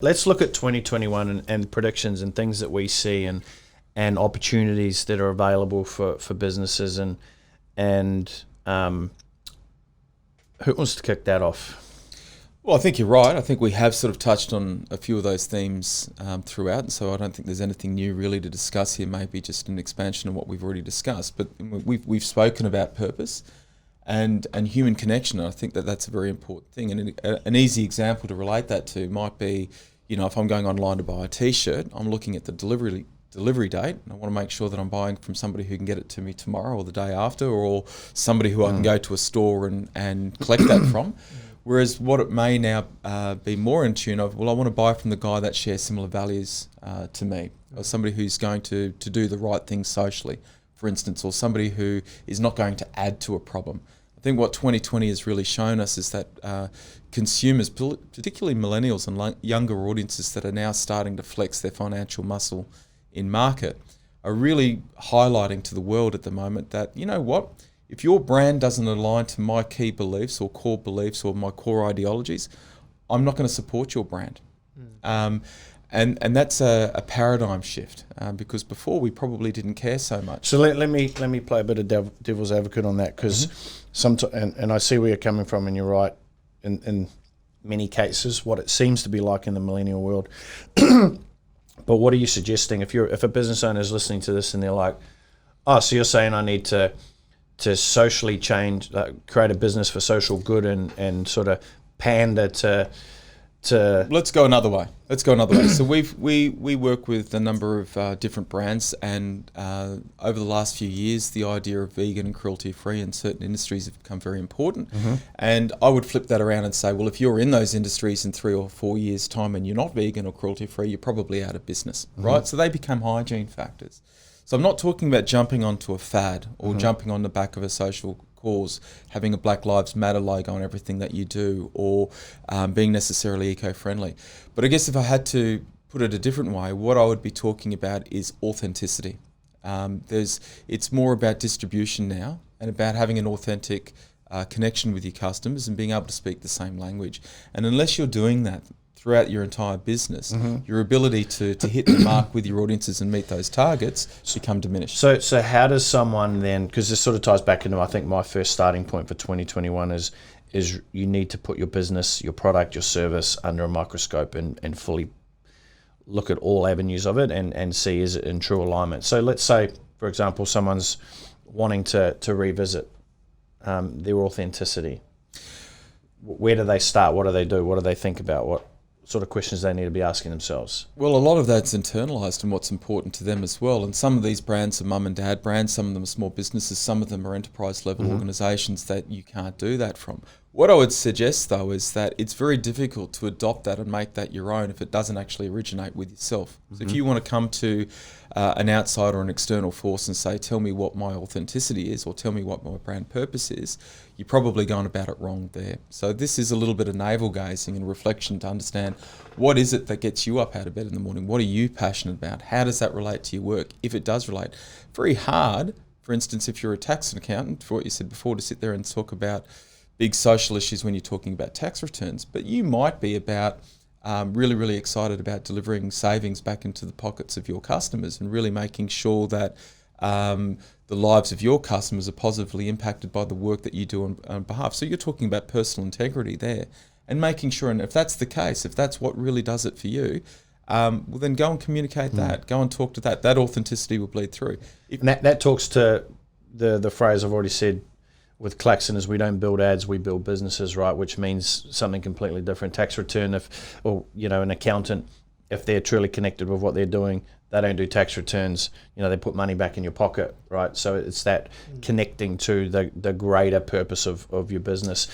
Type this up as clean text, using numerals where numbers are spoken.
Let's look at 2021 and predictions and things that we see and opportunities that are available for businesses and who wants to kick that off? Well, I think you're right. I think we have sort of touched on a few of those themes throughout, and so I don't think there's anything new really to discuss here. Maybe just an expansion of what we've already discussed. But we've spoken about purpose and human connection. And I think that's a very important thing. And an easy example to relate that to might be, if I'm going online to buy a T-shirt, I'm looking at the delivery date, and I want to make sure that I'm buying from somebody who can get it to me tomorrow or the day after, or somebody who I can go to a store and collect that from. Whereas what it may now be more in tune of, well, I want to buy from the guy that shares similar values to me, or somebody who's going to do the right thing socially, for instance, or somebody who is not going to add to a problem. I think what 2020 has really shown us is that consumers, particularly millennials and younger audiences that are now starting to flex their financial muscle in market, are really highlighting to the world at the moment that, you know what, if your brand doesn't align to my key beliefs or core beliefs or my core ideologies, I'm not going to support your brand. And that's a paradigm shift because before we probably didn't care so much. So let me play a bit of devil's advocate on that, because and I see where you're coming from, and you're right in many cases what it seems to be like in the millennial world. But what are you suggesting if a business owner is listening to this and they're like, oh, so you're saying I need to socially change, create a business for social good and sort of pander to. Let's go another way. So we work with a number of different brands, and over the last few years, the idea of vegan and cruelty-free in certain industries have become very important. And I would flip that around and say, well, if you're in those industries in 3 or 4 years' time and you're not vegan or cruelty-free, you're probably out of business, right? So they become hygiene factors. So I'm not talking about jumping onto a fad or jumping on the back of a social cause, having a Black Lives Matter logo on everything that you do, or being necessarily eco-friendly. But I guess if I had to put it a different way, what I would be talking about is authenticity. It's more about distribution now and about having an authentic connection with your customers and being able to speak the same language. And unless you're doing that throughout your entire business, your ability to hit the mark with your audiences and meet those targets become diminished. So how does someone then, because this sort of ties back into, I think, my first starting point for 2021 is you need to put your business, your product, your service under a microscope and fully look at all avenues of it and see is it in true alignment. So let's say, for example, someone's wanting to revisit their authenticity. Where do they start? What do they do? What do they think about? What sort of questions they need to be asking themselves? Well, a lot of that's internalised and what's important to them as well. And some of these brands are mum and dad brands, some of them are small businesses, some of them are enterprise level organisations that you can't do that from. What I would suggest though is that it's very difficult to adopt that and make that your own if it doesn't actually originate with yourself. So if you want to come to an outside or an external force and say, tell me what my authenticity is or tell me what my brand purpose is, you're probably going about it wrong there. So this is a little bit of navel gazing and reflection to understand what is it that gets you up out of bed in the morning? What are you passionate about? How does that relate to your work? If it does relate, very hard, for instance, if you're a tax accountant, for what you said before, to sit there and talk about big social issues when you're talking about tax returns, but you might be about really, really excited about delivering savings back into the pockets of your customers and really making sure that the lives of your customers are positively impacted by the work that you do on behalf. So you're talking about personal integrity there and making sure, and if that's the case, if that's what really does it for you, well then go and communicate that, go and talk to that. That authenticity will bleed through. And that talks to the phrase I've already said with Claxon is we don't build ads, we build businesses, right? Which means something completely different. Tax return, an accountant, if they're truly connected with what they're doing, they don't do tax returns. They put money back in your pocket, right? So it's that connecting to the greater purpose of your business.